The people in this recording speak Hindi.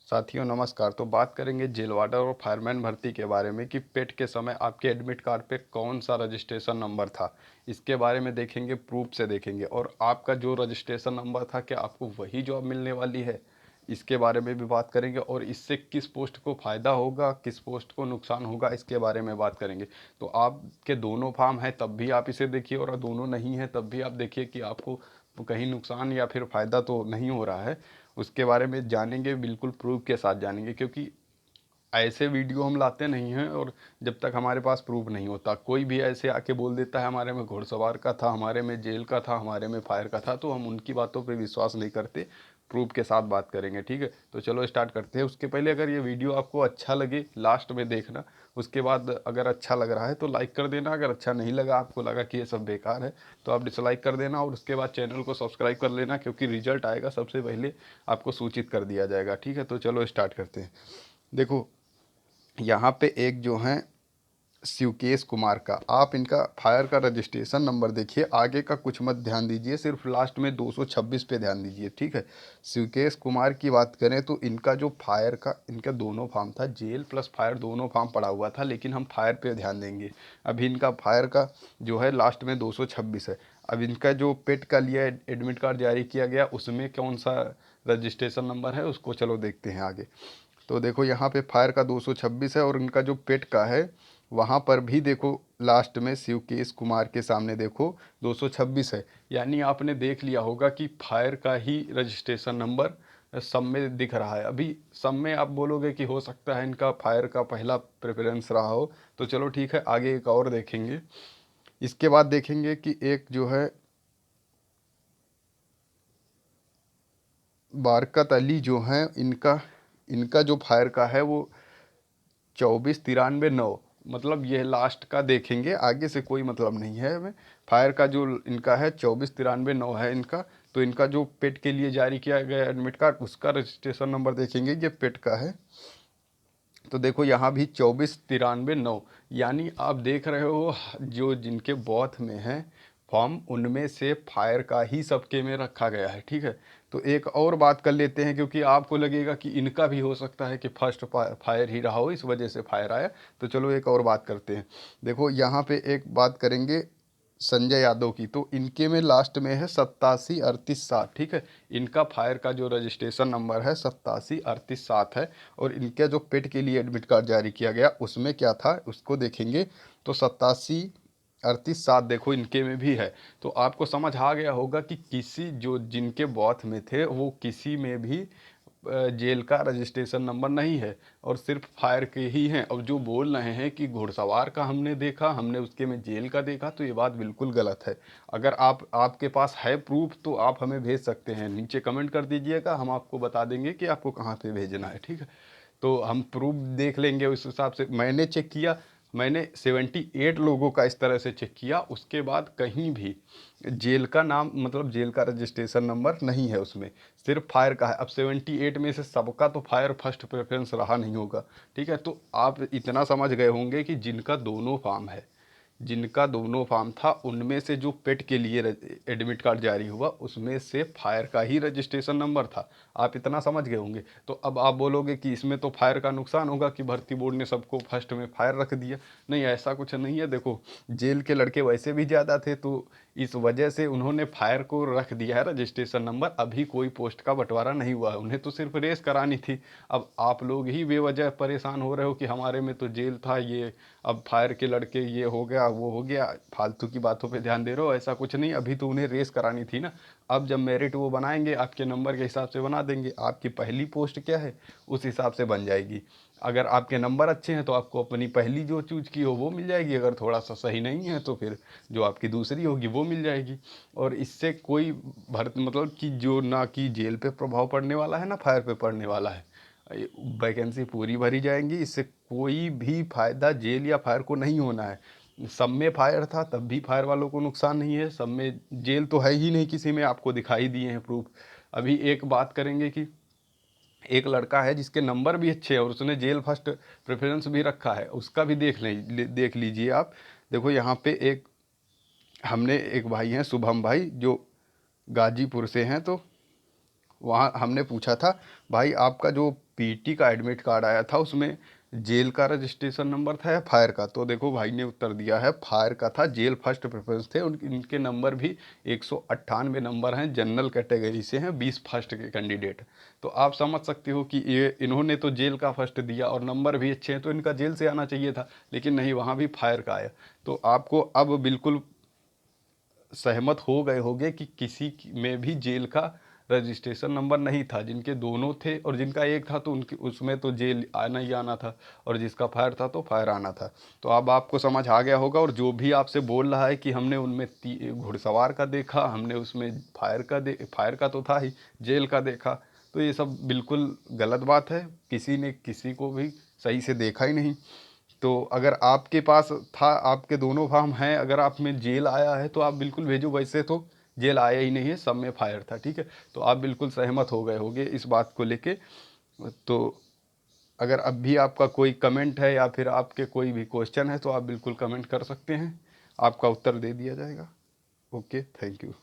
साथियों नमस्कार। तो बात करेंगे जेल वार्डन और फायरमैन भर्ती के बारे में कि पेट के समय आपके एडमिट कार्ड पे कौन सा रजिस्ट्रेशन नंबर था। इसके बारे में देखेंगे, प्रूफ से देखेंगे। और आपका जो रजिस्ट्रेशन नंबर था क्या आपको वही जॉब मिलने वाली है, इसके बारे में भी बात करेंगे। और इससे किस पोस्ट को फ़ायदा होगा, किस पोस्ट को नुकसान होगा, इसके बारे में बात करेंगे। तो आपके दोनों फार्म है तब भी आप इसे देखिए, और दोनों नहीं है तब भी आप देखिए कि आपको कहीं नुकसान या फिर फ़ायदा तो नहीं हो रहा है। उसके बारे में जानेंगे, बिल्कुल प्रूफ के साथ जानेंगे, क्योंकि ऐसे वीडियो हम लाते नहीं हैं और जब तक हमारे पास प्रूफ नहीं होता। कोई भी ऐसे आके बोल देता है हमारे में घुड़सवार का था, हमारे में जेल का था, हमारे में फायर का था, तो हम उनकी बातों पे विश्वास नहीं करते। प्रूफ के साथ बात करेंगे, ठीक है। तो चलो स्टार्ट करते हैं। उसके पहले अगर ये वीडियो आपको अच्छा लगे लास्ट में देखना। उसके बाद अगर अच्छा लग रहा है तो लाइक कर देना, अगर अच्छा नहीं लगा, आपको लगा कि ये सब बेकार है, तो आप डिसलाइक कर देना। और उसके बाद चैनल को सब्सक्राइब कर लेना, क्योंकि रिजल्ट आएगा सबसे पहले आपको सूचित कर दिया जाएगा, ठीक है। तो चलो स्टार्ट करते हैं। देखो यहाँ पे एक जो है शिवकेश कुमार का, आप इनका फायर का रजिस्ट्रेशन नंबर देखिए। आगे का कुछ मत ध्यान दीजिए, सिर्फ लास्ट में 226 पे ध्यान दीजिए, ठीक है। शिवकेश कुमार की बात करें तो इनका जो फायर का, इनका दोनों फार्म था, जेल प्लस फायर दोनों फार्म पड़ा हुआ था, लेकिन हम फायर पे ध्यान देंगे। अभी इनका फायर का जो है लास्ट में 226 है। अब इनका जो पेट का लिया एडमिट कार्ड जारी किया गया, उसमें कौन सा रजिस्ट्रेशन नंबर है उसको चलो देखते हैं आगे। तो देखो यहाँ पे फायर का 226 है, और इनका जो पेट का है वहाँ पर भी देखो लास्ट में शिवकेश कुमार के सामने देखो 226 है। यानी आपने देख लिया होगा कि फायर का ही रजिस्ट्रेशन नंबर सब में दिख रहा है। अभी सब में आप बोलोगे कि हो सकता है इनका फायर का पहला प्रेफरेंस रहा हो, तो चलो ठीक है, आगे एक और देखेंगे। इसके बाद देखेंगे कि एक जो है बारकत अली जो है, इनका इनका जो फायर का है वो 2493 9, मतलब ये लास्ट का देखेंगे, आगे से कोई मतलब नहीं है हमें। फायर का जो इनका है 2493 9 है इनका। तो इनका जो पेट के लिए जारी किया गया एडमिट कार्ड, उसका रजिस्ट्रेशन नंबर देखेंगे, ये पेट का है। तो देखो यहाँ भी 2493 9, यानी आप देख रहे हो जो जिनके बौथ में है फॉर्म, उनमें से फायर का ही सबके में रखा गया है, ठीक है। तो एक और बात कर लेते हैं, क्योंकि आपको लगेगा कि इनका भी हो सकता है कि फर्स्ट फायर ही रहा हो, इस वजह से फायर आया। तो चलो एक और बात करते हैं। देखो यहाँ पे एक बात करेंगे संजय यादव की, तो इनके में लास्ट में है 8738 7, ठीक है। इनका फायर का जो रजिस्ट्रेशन नंबर है 8738 है। और इनके जो पेट के लिए एडमिट कार्ड जारी किया गया उसमें क्या था उसको देखेंगे, तो 8738 7 देखो इनके में भी है। तो आपको समझ आ गया होगा कि किसी जो जिनके बॉथ में थे वो किसी में भी जेल का रजिस्ट्रेशन नंबर नहीं है, और सिर्फ फायर के ही हैं। अब जो बोल रहे हैं कि घुड़सवार का हमने देखा, हमने उसके में जेल का देखा, तो ये बात बिल्कुल गलत है। अगर आपके पास है प्रूफ तो आप हमें भेज सकते हैं, नीचे कमेंट कर दीजिएगा, हम आपको बता देंगे कि आपको कहाँ पे भेजना है, ठीक है। तो हम प्रूफ देख लेंगे उस हिसाब से। मैंने चेक किया, मैंने 78 लोगों का इस तरह से चेक किया, उसके बाद कहीं भी जेल का नाम, मतलब जेल का रजिस्ट्रेशन नंबर नहीं है उसमें, सिर्फ फायर का है। अब 78 में से सबका तो फायर फर्स्ट प्रेफरेंस रहा नहीं होगा, ठीक है। तो आप इतना समझ गए होंगे कि जिनका दोनों फार्म है, जिनका दोनों फार्म था, उनमें से जो पेट के लिए एडमिट कार्ड जारी हुआ उसमें से फायर का ही रजिस्ट्रेशन नंबर था। आप इतना समझ गए होंगे। तो अब आप बोलोगे कि इसमें तो फायर का नुकसान होगा कि भर्ती बोर्ड ने सबको फर्स्ट में फायर रख दिया। नहीं, ऐसा कुछ नहीं है। देखो जेल के लड़के वैसे भी ज़्यादा थे, तो इस वजह से उन्होंने फायर को रख दिया है रजिस्ट्रेशन नंबर। अभी कोई पोस्ट का बंटवारा नहीं हुआ है, उन्हें तो सिर्फ रेस करानी थी। अब आप लोग ही बेवजह परेशान हो रहे हो कि हमारे में तो जेल था, ये अब फायर के लड़के ये हो गया वो हो गया, फालतू की बातों पे ध्यान दे रहे हो। ऐसा कुछ नहीं, अभी तो उन्हें रेस करानी थी ना। अब जब मेरिट वो बनाएंगे आपके नंबर के हिसाब से बना देंगे, आपकी पहली पोस्ट क्या है उस हिसाब से बन जाएगी। अगर आपके नंबर अच्छे हैं तो आपको अपनी पहली जो चूज की हो वो मिल जाएगी, अगर थोड़ा सा सही नहीं है तो फिर जो आपकी दूसरी होगी वो मिल जाएगी। और इससे कोई मतलब कि जो ना कि जेल पे प्रभाव पड़ने वाला है ना फायर पे पड़ने वाला है। वैकेंसी पूरी भरी जाएंगी, इससे कोई भी फायदा जेल या फायर को नहीं होना है। सब में फायर था तब भी फायर वालों को नुकसान नहीं है, सब में जेल तो है ही नहीं, किसी में आपको दिखाई दिए हैं प्रूफ। अभी एक बात करेंगे कि एक लड़का है जिसके नंबर भी अच्छे हैं और उसने जेल फर्स्ट प्रेफरेंस भी रखा है, उसका भी देख लीजिए आप। देखो यहाँ पे एक हमने एक भाई हैं शुभम भाई, जो गाजीपुर से हैं, तो वहाँ हमने पूछा था भाई आपका जो पीटी का एडमिट कार्ड आया था उसमें जेल का रजिस्ट्रेशन नंबर था या फायर का, तो देखो भाई ने उत्तर दिया है फायर का था, जेल फर्स्ट प्रेफरेंस थे, उनके इनके नंबर भी 198 नंबर हैं, जनरल कैटेगरी से हैं, 20 फर्स्ट के कैंडिडेट। तो आप समझ सकते हो कि ये इन्होंने तो जेल का फर्स्ट दिया और नंबर भी अच्छे हैं, तो इनका जेल से आना चाहिए था, लेकिन नहीं, वहाँ भी फायर का आया। तो आपको अब बिल्कुल सहमत हो गए होंगे कि में भी जेल का रजिस्ट्रेशन नंबर नहीं था, जिनके दोनों थे और जिनका एक था तो उनकी उसमें तो जेल आना ही आना था, और जिसका फायर था तो फायर आना था। तो अब आपको समझ आ गया होगा। और जो भी आपसे बोल रहा है कि हमने उनमें घुड़सवार का देखा, हमने उसमें फायर का तो था ही, जेल का देखा, तो ये सब बिल्कुल गलत बात है। किसी ने किसी को भी सही से देखा ही नहीं। तो अगर आपके पास था, आपके दोनों फॉर्म हैं, अगर आप में जेल आया है तो आप बिल्कुल भेजो, वैसे तो जेल आया ही नहीं है, सब में फायर था, ठीक है। तो आप बिल्कुल सहमत हो गए होंगे इस बात को लेके। तो अगर अब भी आपका कोई कमेंट है या फिर आपके कोई भी क्वेश्चन है तो आप बिल्कुल कमेंट कर सकते हैं, आपका उत्तर दे दिया जाएगा। Okay, thank you.